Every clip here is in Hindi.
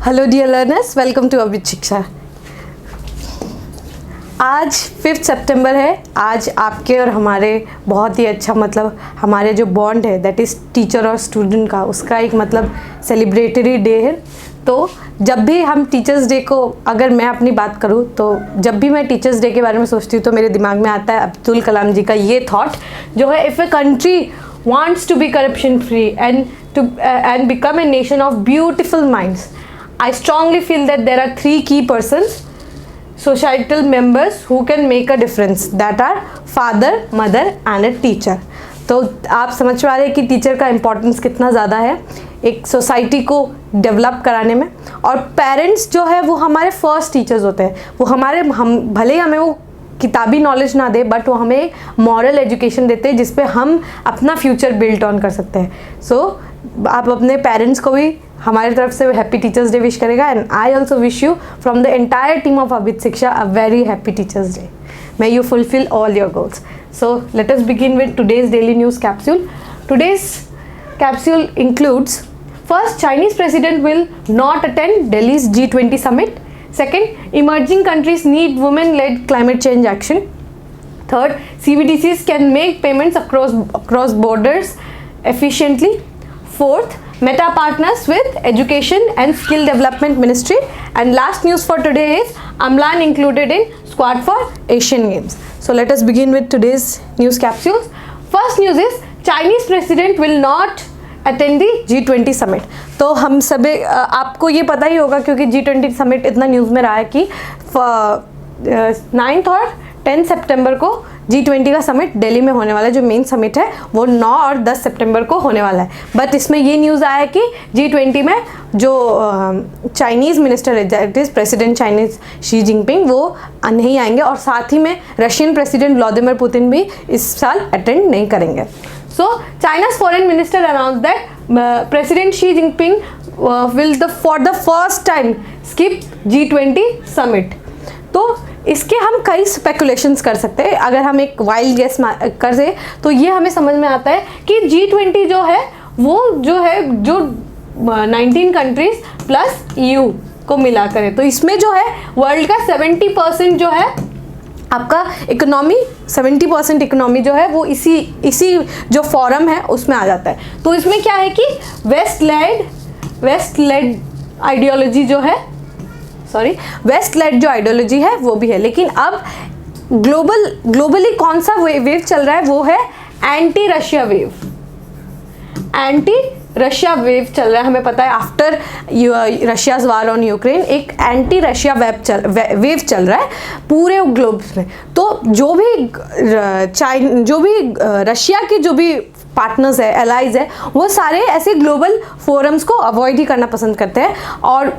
Hello dear learners, welcome to Abhit Shiksha. आज 5 सितंबर है। आज आपके और हमारे बहुत ही अच्छा हमारे जो बॉन्ड है दैट इज़ टीचर और स्टूडेंट का, उसका एक सेलिब्रेटरी डे है। तो जब भी हम टीचर्स डे को, अगर मैं अपनी बात करूँ तो जब भी मैं टीचर्स डे के बारे में सोचती हूँ तो मेरे दिमाग में आता है अब्दुल कलाम जी का ये थॉट जो है, if a country wants to be corruption free and become a nation of beautiful minds, I strongly feel that there are 3 key persons, societal members who can make a difference, that are father, mother and a teacher। तो आप समझ पा रहे हैं कि टीचर का इम्पोर्टेंस कितना ज़्यादा है एक सोसाइटी को डेवलप कराने में। और पेरेंट्स जो है वो हमारे फर्स्ट टीचर्स होते हैं। वो हम भले ही हमें वो किताबी नॉलेज ना दे, बट वो हमें मॉरल एजुकेशन देते हैं जिस पे हम अपना फ्यूचर बिल्ड ऑन कर सकते हैं। सो आप अपने पेरेंट्स को भी हमारी तरफ से हैप्पी टीचर्स डे विश करेगा। And I also wish you from the entire team of Abhit Shiksha a very happy teachers day. May you fulfil all your goals. So let us begin with today's daily news capsule. Today's capsule includes: first, Chinese president will not attend Delhi's G20 summit. Second, emerging countries need women-led climate change action. Third, CBDCs can make payments across borders efficiently. Fourth, Meta partners with Education and Skill Development Ministry. And last news for today is Amlan included in squad for Asian Games. So let us begin with today's news capsules. First news is Chinese president will not attend the G20 summit. तो हम सभी, आपको ये पता ही होगा क्योंकि G20 समिट इतना न्यूज़ में रहा है कि 9 और 10 सितंबर को G20 का समिट दिल्ली में होने वाला है। जो मेन समिट है वो 9 और 10 सितंबर को होने वाला है। बट इसमें ये न्यूज़ आया कि G20 में जो चाइनीज़ मिनिस्टर है that is president Chinese Xi Jinping, वो नहीं आएंगे। और साथ ही में रशियन प्रेसिडेंट व्लादिमीर पुतिन भी इस साल अटेंड नहीं करेंगे। So China's foreign minister announced that President Xi Jinping will for the first time skip G20 summit। तो इसके हम कई स्पेकुलेशंस कर सकते हैं। अगर हम एक वाइल्ड गेस कर दे तो ये हमें समझ में आता है कि G20 जो है वो जो 19 कंट्रीज प्लस EU को मिला करे, तो इसमें जो है वर्ल्ड का 70% जो है आपका इकोनॉमी, 70% इकोनॉमी जो है वो इसी जो फॉरम है उसमें आ जाता है। तो इसमें क्या है कि वेस्ट लेड आइडियोलॉजी जो है, वेस्ट लेड जो आइडियोलॉजी है वो भी है। लेकिन अब ग्लोबली कौन सा वेव चल रहा है वो है anti Russia wave. Anti Russia wave चल रहा है। हमें पता है after Russia's war on Ukraine एक एंटी रशिया वेव चल रहा है पूरे ग्लोब में। तो जो भी रशिया के जो भी पार्टनर्स है, एलाइज है, वो सारे ऐसे ग्लोबल फोरम्स को अवॉइड ही करना पसंद करते हैं। और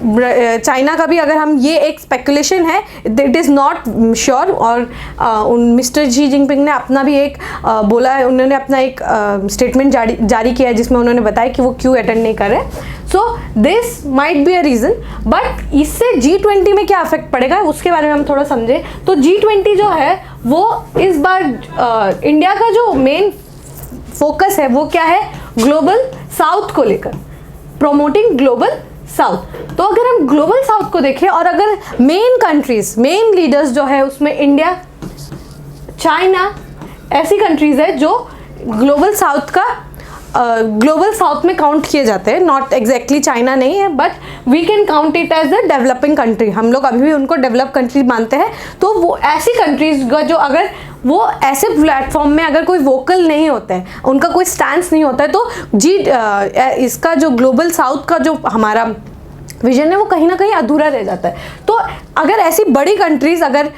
चाइना का भी, अगर हम ये एक स्पेकुलेशन है, इट इज़ नॉट श्योर। और मिस्टर शी जिनपिंग ने अपना भी एक बोला है, उन्होंने अपना एक स्टेटमेंट जारी किया है जिसमें उन्होंने बताया कि वो क्यों अटेंड नहीं कर रहे। So this might be a reason. But इससे G20 में क्या इफेक्ट पड़ेगा उसके बारे में हम थोड़ा समझें तो G20 जो है वो इस बार इंडिया का जो मेन फोकस है वो क्या है, ग्लोबल साउथ को लेकर, प्रोमोटिंग ग्लोबल साउथ। तो अगर हम ग्लोबल साउथ को देखें और अगर मेन कंट्रीज, मेन लीडर्स जो है उसमें इंडिया, चाइना, ऐसी कंट्रीज है जो ग्लोबल साउथ में काउंट किए जाते हैं। नॉट एग्जैक्टली चाइना नहीं है, but we can count it as a developing country. हम लोग अभी भी उनको डेवलप कंट्री मानते हैं। तो वो ऐसी कंट्रीज का जो अगर वो ऐसे प्लेटफॉर्म में अगर कोई वोकल नहीं होता है, उनका कोई स्टैंस नहीं होता है, तो इसका जो ग्लोबल साउथ का जो हमारा विजन है वो कहीं ना कहीं अधूरा रह जाता है। तो अगर ऐसी बड़ी कंट्रीज अगर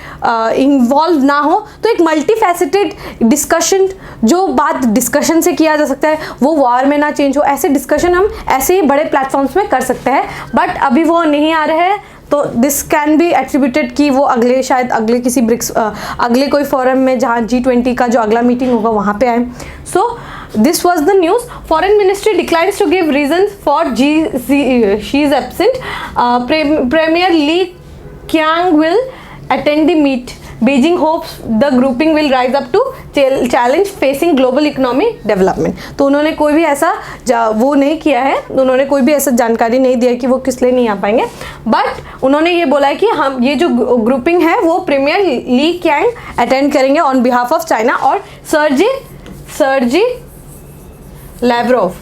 इन्वॉल्व ना हो तो एक मल्टीफैसेटेड डिस्कशन, जो बात डिस्कशन से किया जा सकता है वो वॉर में ना चेंज हो, ऐसे डिस्कशन हम ऐसे ही बड़े प्लेटफॉर्म्स में कर सकते हैं। बट अभी वो नहीं आ रहे हैं। तो दिस कैन बी एट्रीब्यूटेड कि वो शायद अगले किसी अगले कोई फोरम में जहाँ G20 का जो अगला मीटिंग होगा वहाँ पे आए। So this was the news. Foreign ministry declines to give reasons for she is absent. Premier Li Qiang will attend the Beijing hopes the grouping will rise up to challenge facing global economy development. तो उन्होंने कोई भी ऐसा वो नहीं किया है, उन्होंने कोई भी ऐसा जानकारी नहीं दिया कि वो किस लिए नहीं आ पाएंगे, बट उन्होंने ये बोला है कि हम ये जो ग्रुपिंग है वो प्रीमियर ली कैंग अटेंड करेंगे ऑन बिहाफ ऑफ चाइना। और सर्जी लैवरोव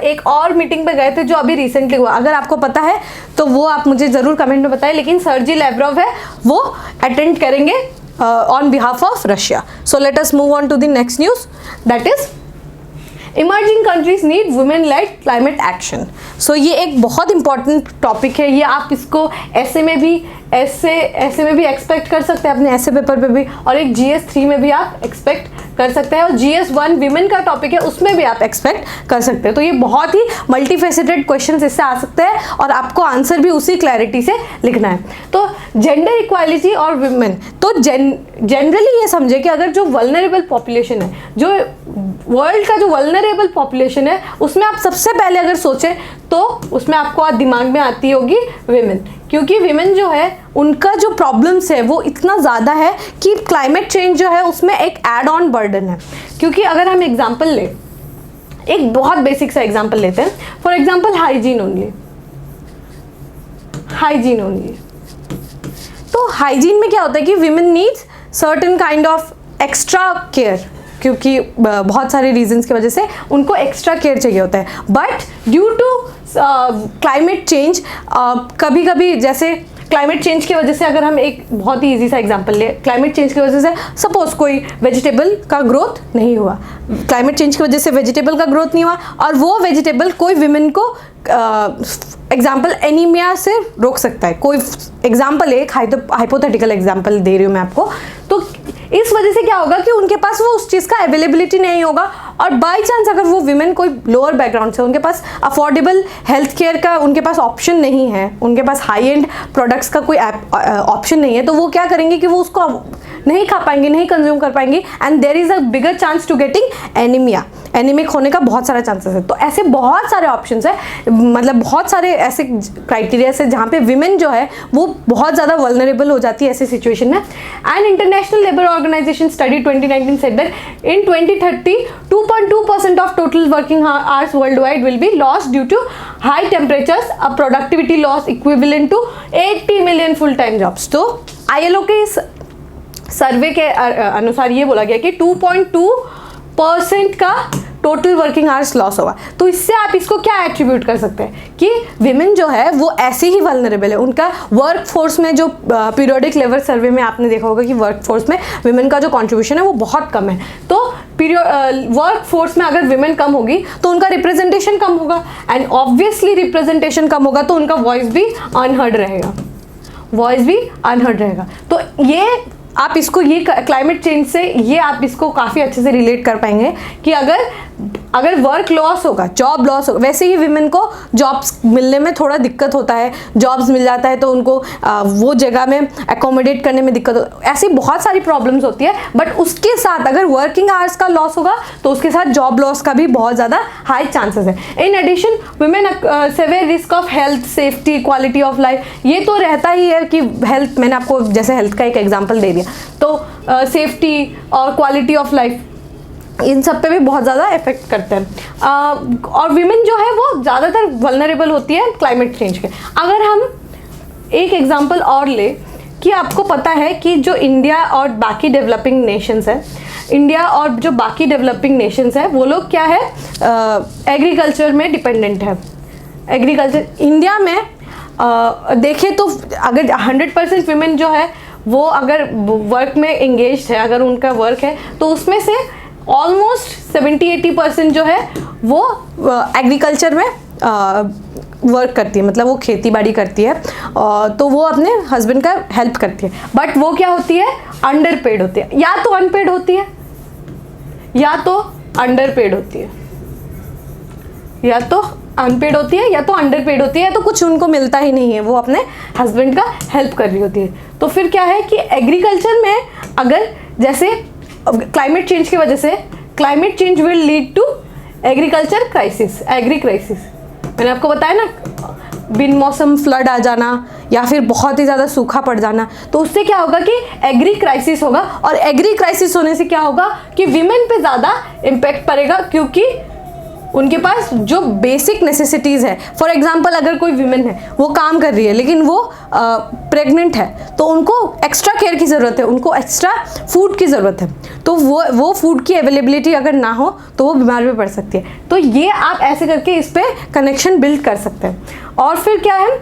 एक और मीटिंग पे गए थे जो अभी रिसेंटली हुआ, अगर आपको पता है तो वो आप मुझे ज़रूर कमेंट में बताएं, लेकिन सर्जी लैवरोव है वो अटेंड करेंगे on behalf of Russia. So let us move on to the next news, that is emerging countries need women led climate action. So ये एक बहुत इंपॉर्टेंट टॉपिक है, ये आप इसको ऐसे में भी एक्सपेक्ट कर सकते हैं अपने ऐसे पेपर पे भी, और एक GS3 में भी आप एक्सपेक्ट कर सकते हैं, और GS1 विमेन का टॉपिक है उसमें भी आप एक्सपेक्ट कर सकते हैं। तो ये बहुत ही मल्टीफेसिटेड क्वेश्चन इससे आ सकते हैं और आपको आंसर भी उसी क्लैरिटी से लिखना है। तो जेंडर इक्वालिटी और विमेन, तो जनरली ये समझे कि अगर जो वल्नरेबल पॉपुलेशन है, जो वर्ल्ड का जो वल्नरेबल पॉपुलेशन है, उसमें आप सबसे पहले अगर सोचें तो उसमें आपको दिमाग में आती होगी विमेन, क्योंकि विमेन जो है उनका जो प्रॉब्लम्स है वो इतना ज़्यादा है कि क्लाइमेट चेंज जो है उसमें एक एड ऑन बर्डन है। क्योंकि अगर हम एग्जांपल लें, एक बहुत बेसिक सा एग्जांपल लेते हैं, फॉर एग्जांपल हाइजीन ओनली। तो हाइजीन में क्या होता है कि women needs certain kind of extra care, क्योंकि बहुत सारे रीजंस की वजह से उनको एक्स्ट्रा केयर चाहिए होता है। But due to climate change, कभी कभी जैसे क्लाइमेट चेंज की वजह से, अगर हम एक बहुत ही इजी सा एग्जांपल ले, क्लाइमेट चेंज की वजह से सपोज कोई वेजिटेबल का ग्रोथ नहीं हुआ, क्लाइमेट चेंज की वजह से वेजिटेबल का ग्रोथ नहीं हुआ, और वो वेजिटेबल कोई विमेन को एग्जाम्पल एनीमिया से रोक सकता है। कोई एग्जाम्पल, एक हाइपोथेटिकल एग्जाम्पल दे रही हूँ मैं आपको। तो इस वजह से क्या होगा कि उनके पास वो उस चीज़ का अवेलेबिलिटी नहीं होगा, और बाई चांस अगर वो विमेन कोई लोअर बैकग्राउंड से, उनके पास अफोर्डेबल हेल्थ केयर का उनके पास ऑप्शन नहीं है, उनके पास हाई एंड प्रोडक्ट्स का कोई ऑप्शन नहीं है, तो वो क्या करेंगे कि वो उसको नहीं खा पाएंगे, नहीं कंज्यूम कर पाएंगे, and there is a bigger chance to getting anaemia, anaemic होने का बहुत सारा चांसेस है। तो ऐसे बहुत सारे ऑप्शंस है, मतलब बहुत सारे ऐसे क्राइटेरिया है जहाँ पे विमेन जो है वो बहुत ज़्यादा वल्नरेबल हो जाती है ऐसी सिचुएशन में। And International Labour Organization study 2019 said that in 2030 2.2% of total working hours worldwide will be lost due to high temperatures, a productivity loss equivalent to 80 million full-time jobs। तो ILO के इस सर्वे के अनुसार ये बोला गया कि 2.2% का टोटल वर्किंग आवर्स लॉस होगा। तो इससे आप इसको क्या एट्रीब्यूट कर सकते हैं कि विमेन जो है वो ऐसे ही वल्नरेबल है, उनका वर्क फोर्स में जो पीरियोडिक लेबर सर्वे में आपने देखा होगा कि वर्क फोर्स में विमेन का जो कंट्रीब्यूशन है वो बहुत कम है। तो वर्क फोर्स में अगर विमेन कम होगी तो उनका रिप्रेजेंटेशन कम होगा, एंड ऑब्वियसली रिप्रेजेंटेशन कम होगा तो उनका वॉइस भी अनहर्ड रहेगा। तो ये आप इसको, ये क्लाइमेट चेंज से ये आप इसको काफ़ी अच्छे से रिलेट कर पाएंगे कि अगर वर्क लॉस होगा, जॉब लॉस होगा, वैसे ही विमेन को जॉब्स मिलने में थोड़ा दिक्कत होता है, जॉब्स मिल जाता है तो उनको वो जगह में एकोमोडेट करने में दिक्कत होती है, ऐसी बहुत सारी प्रॉब्लम्स होती है। बट उसके साथ अगर वर्किंग आवर्स का लॉस होगा तो उसके साथ जॉब लॉस का भी बहुत ज़्यादा हाई चांसेस है। In addition women severe risk of health, safety, quality of life, ये तो रहता ही है कि हेल्थ, मैंने आपको जैसे हेल्थ का एक एग्जाम्पल दे दिया, तो सेफ्टी और क्वालिटी ऑफ लाइफ इन सब पे भी बहुत ज़्यादा इफेक्ट करते हैं। और विमेन जो है वो ज़्यादातर वल्नरेबल होती है क्लाइमेट चेंज के। अगर हम एक एग्जांपल और ले कि आपको पता है कि जो इंडिया और बाकी डेवलपिंग नेशंस है, इंडिया और जो बाकी डेवलपिंग नेशंस है वो लोग क्या है, एग्रीकल्चर में डिपेंडेंट है। एग्रीकल्चर इंडिया में देखें तो अगर 100% विमेन जो है वो अगर वर्क में एंगेज्ड है, अगर उनका वर्क है, तो उसमें से ऑलमोस्ट 70-80% जो है वो एग्रीकल्चर में वर्क करती है, मतलब वो खेती बाड़ी करती है, तो वो अपने हस्बैंड का हेल्प करती है। बट वो क्या होती है, अंडर पेड होती है, या तो अनपेड होती है या तो अंडर पेड होती है, या तो अनपेड होती है या तो अंडर पेड होती है, तो कुछ उनको मिलता ही नहीं है, वो अपने हस्बैंड का हेल्प कर रही होती है। तो फिर क्या है कि एग्रीकल्चर में अगर जैसे क्लाइमेट चेंज की वजह से, climate change will lead to agriculture crisis, agri crisis, मैंने आपको बताया ना, बिन मौसम फ्लड आ जाना या फिर बहुत ही ज़्यादा सूखा पड़ जाना, तो उससे क्या होगा कि एग्री क्राइसिस होगा, और एग्री क्राइसिस होने से क्या होगा कि विमेन पे ज़्यादा इम्पैक्ट पड़ेगा, क्योंकि उनके पास जो बेसिक नेसेसिटीज़ है, फॉर एग्जांपल अगर कोई विमेन है वो काम कर रही है लेकिन वो प्रेग्नेंट है, तो उनको एक्स्ट्रा केयर की ज़रूरत है, उनको एक्स्ट्रा फूड की ज़रूरत है, तो वो फूड की अवेलेबिलिटी अगर ना हो तो वो बीमार भी पड़ सकती है। तो ये आप ऐसे करके इस पर कनेक्शन बिल्ड कर सकते हैं। और फिर क्या है,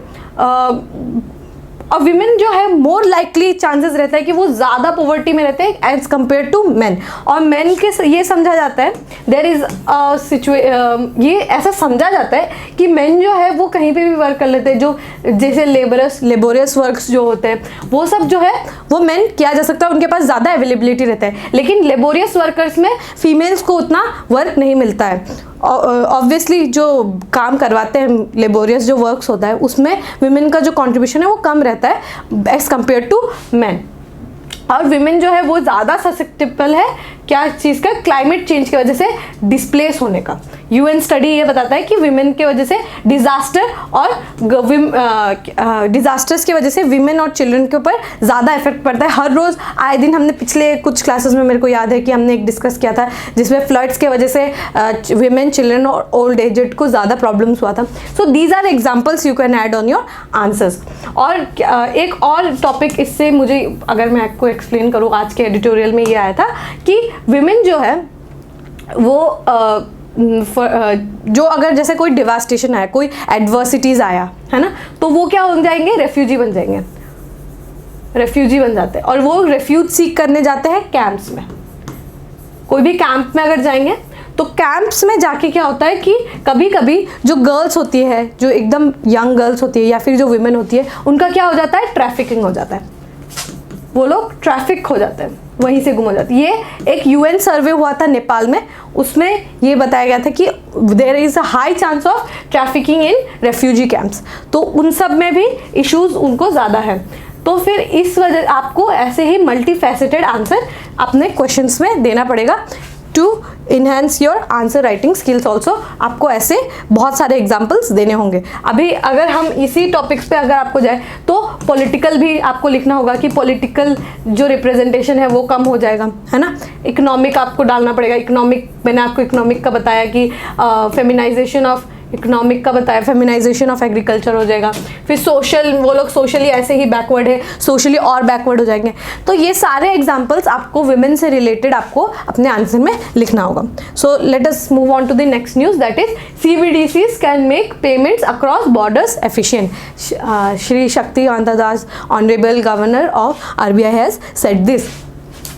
और विमेन जो है मोर लाइकली चांसेस रहता है कि वो ज़्यादा पॉवर्टी में रहते हैं एज कम्पेयर टू मेन। और मेन के ये समझा जाता है, देयर इज़ ये ऐसा समझा जाता है कि मेन जो है वो कहीं पे भी वर्क कर लेते हैं, जो जैसे लेबोरियस वर्क्स जो होते हैं वो सब जो है वो मेन किया जा सकता है, उनके पास ज़्यादा अवेलेबिलिटी रहता है। लेकिन लेबोरियस वर्कर्स में फीमेल्स को उतना वर्क नहीं मिलता है। ऑब्वियसली जो काम करवाते हैं, लेबोरियस जो वर्क्स होता है, उसमें विमेन का जो कंट्रीब्यूशन है वो कम रहता है एज कम्पेयर टू मैन। और विमेन जो है वो ज़्यादा ससेप्टेबल है क्या चीज़ का, क्लाइमेट चेंज की वजह से डिस्प्लेस होने का। यूएन स्टडी ये बताता है कि विमेन के वजह से डिज़ास्टर और डिज़ास्टर्स की वजह से विमेन और चिल्ड्रन के ऊपर ज़्यादा इफेक्ट पड़ता है। हर रोज़ आए दिन हमने पिछले कुछ क्लासेस में, मेरे को याद है कि हमने एक डिस्कस किया था जिसमें फ्लड्स के वजह से विमेन, चिल्ड्रन और ओल्ड एजेड को ज़्यादा प्रॉब्लम्स हुआ था। So these are examples you can add on your answers. और एक और टॉपिक इससे मुझे, अगर मैं आपको एक्सप्लेन करूँ, आज के एडिटोरियल में ये आया था कि विमेन जो है वो जो अगर जैसे कोई डिवास्टेशन आया, कोई एडवर्सिटीज़ आया है ना, तो वो क्या हो जाएंगे, रेफ्यूजी बन जाएंगे, रेफ्यूजी बन जाते हैं। और वो रेफ्यूज सीख करने जाते हैं कैंप्स में। कोई भी कैंप में अगर जाएंगे तो कैंप्स में जाके क्या होता है कि कभी कभी जो गर्ल्स होती है, जो एकदम यंग गर्ल्स होती है या फिर जो विमेन होती है, उनका क्या हो जाता है, ट्रैफिकिंग हो जाता है, वो लोग ट्रैफिक हो जाते हैं, वहीं से गुम हो जाती है। ये एक यूएन सर्वे हुआ था नेपाल में, उसमें ये बताया गया था कि there is a high chance of trafficking in refugee camps. तो उन सब में भी इश्यूज उनको ज़्यादा है। तो फिर इस वजह आपको ऐसे ही मल्टी फैसेटेड आंसर अपने क्वेश्चंस में देना पड़ेगा to enhance your answer writing skills also. आपको ऐसे बहुत सारे एग्जाम्पल्स देने होंगे। अभी अगर हम इसी टॉपिक्स पे अगर आपको जाए तो पॉलिटिकल भी आपको लिखना होगा कि पॉलिटिकल जो रिप्रेजेंटेशन है वो कम हो जाएगा, है ना। इकोनॉमिक आपको डालना पड़ेगा। इकोनॉमिक, मैंने आपको इकोनॉमिक का बताया कि फेमिनाइजेशन ऑफ इकोनॉमिक का बताया, फेमिनाइजेशन ऑफ एग्रीकल्चर हो जाएगा। फिर सोशल, वो लोग सोशली ऐसे ही बैकवर्ड है, सोशली और बैकवर्ड हो जाएंगे। तो ये सारे एग्जांपल्स आपको विमेन से रिलेटेड आपको अपने आंसर में लिखना होगा। So let us move on to the next news, that is CBDCs can make payments across borders efficient. Shri Shaktikanta Das, honourable governor of RBI has said this.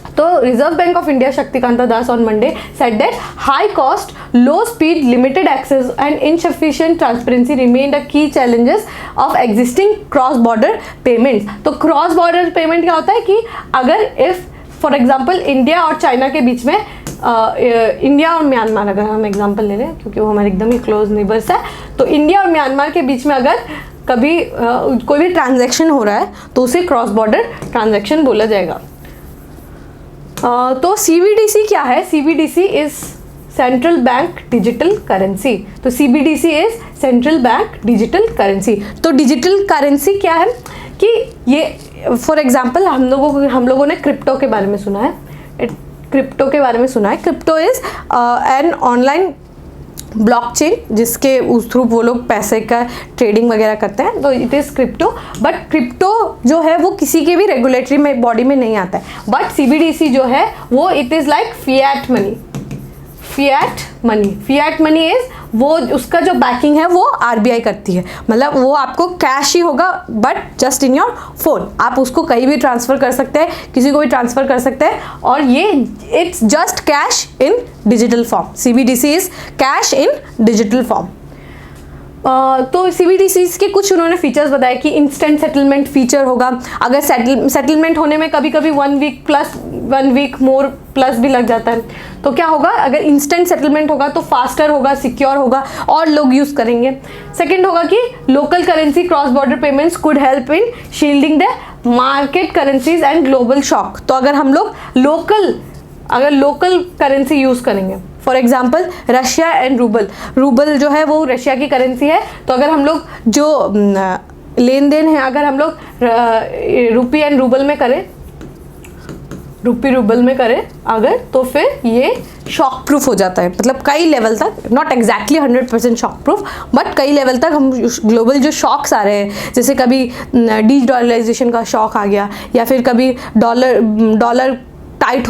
तो Reserve Bank of India Shaktikanta Das on Monday said that high cost, low speed, limited access and insufficient transparency remain the key challenges of existing cross border payments. तो क्रॉस बॉर्डर पेमेंट क्या होता है कि अगर इफ फॉर एग्जांपल इंडिया और चाइना के बीच में, इंडिया और म्यांमार अगर हम एग्जांपल ले लें क्योंकि वो हमारे एकदम ही क्लोज नेबर्स है, तो इंडिया और म्यांमार के बीच में अगर कभी कोई भी ट्रांजैक्शन हो रहा है तो उसे क्रॉस बॉर्डर ट्रांजैक्शन बोला जाएगा। तो CBDC क्या है? CBDC is central bank digital currency. तो CBDC is central bank digital currency. तो डिजिटल करेंसी क्या है कि ये फॉर एग्जांपल हम लोगों ने क्रिप्टो के बारे में सुना है। क्रिप्टो के बारे में सुना है। Crypto is an online blockchain जिसके उस थ्रू वो लोग पैसे का ट्रेडिंग वगैरह करते हैं, तो it is crypto. But crypto जो है वो किसी के भी रेगुलेटरी में बॉडी में नहीं आता है। बट CBDC जो है वो it is like fiat money. Fiat money is वो, उसका जो बैकिंग है वो RBI करती है। मतलब वो आपको कैश ही होगा but just in your phone. आप उसको कहीं भी ट्रांसफ़र कर सकते हैं, किसी को भी ट्रांसफ़र कर सकते हैं, और ये it's just cash in digital form. CBDC is cash in digital form. तो CBDCs के कुछ उन्होंने फीचर्स बताए कि इंस्टेंट सेटलमेंट फीचर होगा। अगर सेटलमेंट होने में कभी कभी 1 वीक मोर प्लस भी लग जाता है, तो क्या होगा, अगर इंस्टेंट सेटलमेंट होगा तो फास्टर होगा, सिक्योर होगा और लोग यूज़ करेंगे। सेकंड होगा कि local currency cross border payments could help in shielding the market currencies and global shock. तो अगर हम लोग लोकल करेंसी यूज़ करेंगे, for example Russia and rouble जो है वो रशिया की करेंसी है, तो अगर हम लोग जो लेन देन है अगर हम लोग रुपी एंड रूबल में करें, रुपी रूबल में करें अगर, तो फिर ये शॉक प्रूफ हो जाता है, मतलब कई लेवल तक, not exactly 100% shock proof, but कई लेवल तक हम ग्लोबल जो शॉक्स आ रहे हैं, जैसे कभी डीडॉलराइजेशन का शॉक आ गया, या फिर कभी डॉलर टाइट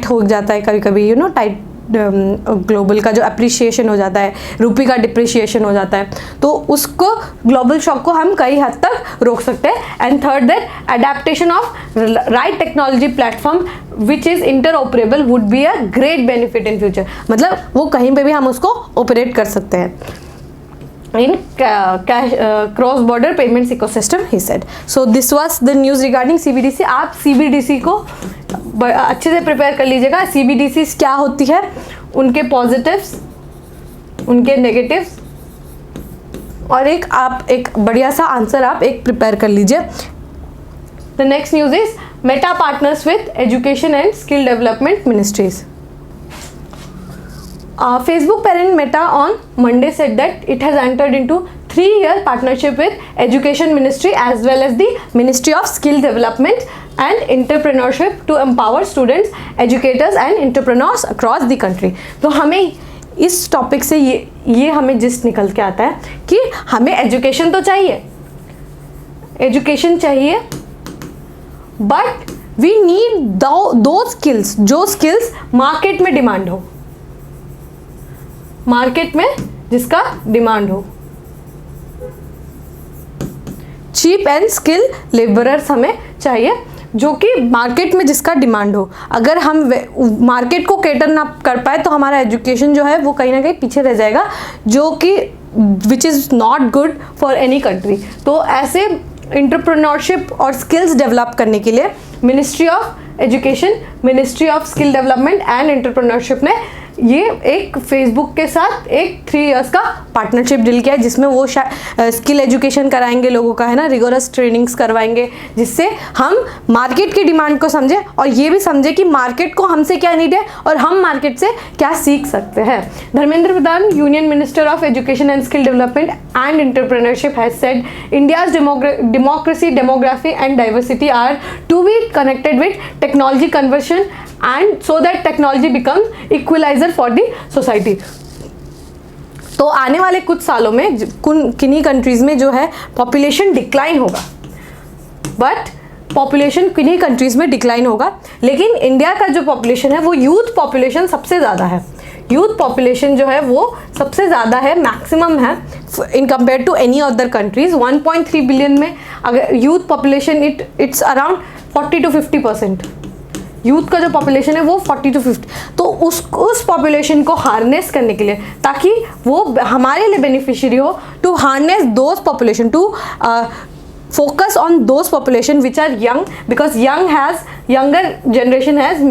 हो जाता है, कभी कभी टाइट ग्लोबल का जो अप्रिशिएशन हो जाता है, रुपी का डिप्रिशिएशन हो जाता है, तो उसको ग्लोबल शॉक को हम कई हद तक रोक सकते हैं। And third that adaptation of right technology platform which is interoperable would be a great benefit in future, मतलब वो कहीं पे भी हम उसको ऑपरेट कर सकते हैं in cross border payments ecosystem, he said. So this was the news regarding CBDC. आप CBDC को अच्छे से प्रिपेयर कर लीजिएगा। CBDC क्या होती है, उनके पॉजिटिव्स, उनके नेगेटिव्स, और एक बढ़िया सा आंसर आप एक प्रिपेयर कर लीजिए। The next news is Meta partners with Education and Skill Development Ministries. Facebook parent Meta on Monday said that it has entered into 3-year partnership with Education Ministry as well as the Ministry of Skill Development and Entrepreneurship to empower students, educators and entrepreneurs across the country. तो हमें इस टॉपिक से ये हमें जिस निकल के आता है कि हमें एजुकेशन तो चाहिए, एजुकेशन चाहिए, बट वी नीड दो स्किल्स, जो स्किल्स मार्केट में डिमांड हो, मार्केट में जिसका डिमांड हो। चीप एंड स्किल लेबरर्स हमें चाहिए, जो कि मार्केट में जिसका डिमांड हो। अगर हम मार्केट को कैटर ना कर पाए तो हमारा एजुकेशन जो है वो कहीं ना कहीं पीछे रह जाएगा, जो कि which is not good for any country. तो ऐसे एंटरप्रेन्योरशिप और स्किल्स डेवलप करने के लिए ministry of education, ministry of skill development and entrepreneurship ने ये एक फेसबुक के साथ एक 3 इयर्स का पार्टनरशिप डील किया है, जिसमें वो स्किल एजुकेशन कराएंगे लोगों का, है ना, रिगोरस ट्रेनिंग्स करवाएंगे, जिससे हम मार्केट की डिमांड को समझें और ये भी समझें कि मार्केट को हमसे क्या नीड है और हम मार्केट से क्या सीख सकते हैं। Dharmendra Pradhan, union minister of education and skill development and entrepreneurship, has said India's democracy, demography and diversity are to be connected with technology conversion and so that technology becomes equalizer for the society. तो आने वाले कुछ सालों में किन्हीं कंट्रीज में जो है पॉपुलेशन डिक्लाइन होगा, बट पॉपुलेशन किन्हीं कंट्रीज में डिक्लाइन होगा, लेकिन इंडिया का जो पॉपुलेशन है वो यूथ पॉपुलेशन सबसे ज़्यादा है। यूथ पॉपुलेशन जो है वो सबसे ज़्यादा है, मैक्सिमम है in compare to any other countries. 1.3 billion में अगर youth population it's around 40 to 50%। Youth का जो पॉपुलेशन है वो 40 to 50, तो उस पॉपुलेशन को हार्नेस करने के लिए, ताकि वो हमारे लिए बेनिफिशियरी हो, to harness those population, to focus on those population which are young, because younger generation has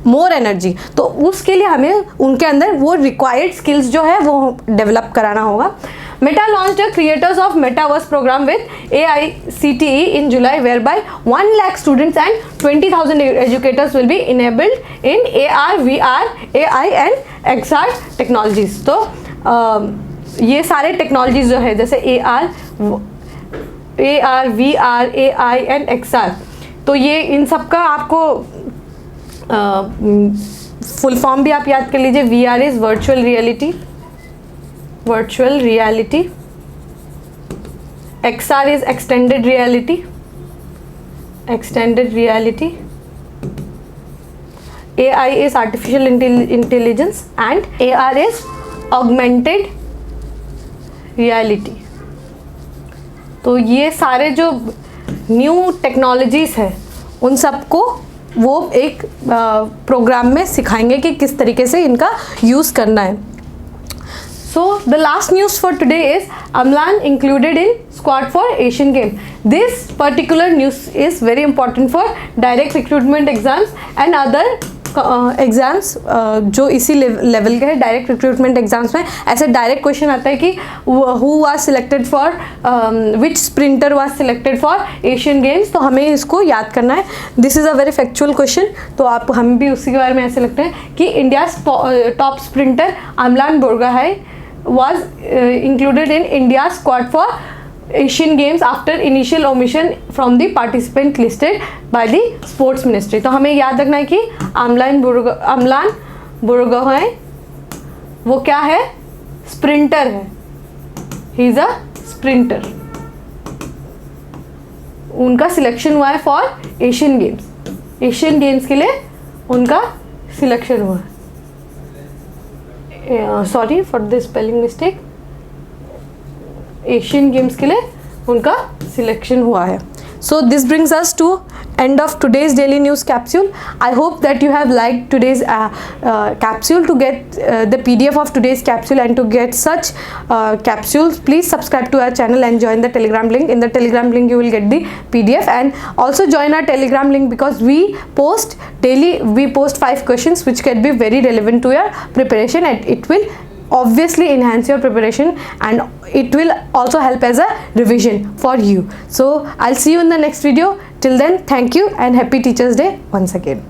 more energy, तो उसके लिए हमें उनके अंदर वो रिक्वायर्ड स्किल्स जो है वो डेवलप कराना होगा। Meta launched a Creators of Metaverse program with AICTE in July, whereby 1 lakh students and 20,000 educators will be enabled in AR, VR, AI and XR technologies. तो ये सारे टेक्नोलॉजीज जो है, जैसे AR, VR, AI and XR, तो ये इन सब का आपको फुल फॉर्म भी आप याद कर लीजिए। VR is virtual reality, virtual reality, XR is extended reality, AI is artificial intelligence and AR is augmented reality। तो ये सारे जो न्यू टेक्नोलॉजीज है उन सबको वो एक प्रोग्राम में सिखाएंगे कि किस तरीके से इनका यूज़ करना है। So the last news for today is Amlan included in squad for Asian Games. This particular news is very important for direct recruitment exams and other exams जो इसी लेवल के हैं, डायरेक्ट रिक्रूटमेंट एग्जाम्स में ऐसे डायरेक्ट क्वेश्चन आता है कि who was selected for which sprinter was selected for Asian games, तो हमें इसको याद करना है. This is a very factual question, तो आप हम भी उसी के बारे में ऐसे लगते हैं कि India's top sprinter Amlan Borgohain was included in India's squad for Asian Games after initial omission from the participant listed by the Sports Ministry. तो हमें याद रखना है कि अमलान बोरगोहाई वो क्या है, स्प्रिंटर है, ही इज़ अ स्प्रिंटर. उनका सिलेक्शन हुआ है for Asian games, Asian games के लिए उनका सिलेक्शन हुआ है. Sorry for the spelling mistake, Asian games के लिए उनका सिलेक्शन हुआ है. So this brings us to end of today's daily news capsule. I hope that you have liked today's capsule. To get the PDF of today's capsule and to get such capsules, please subscribe to our channel and join the Telegram link. In the Telegram link you will get the PDF, and also join our Telegram link because we post daily, we post 5 questions which can be very relevant to your preparation, and it will obviously enhance your preparation and it will also help as a revision for you. So I'll see you in the next video. Till then, thank you and happy Teachers Day once again.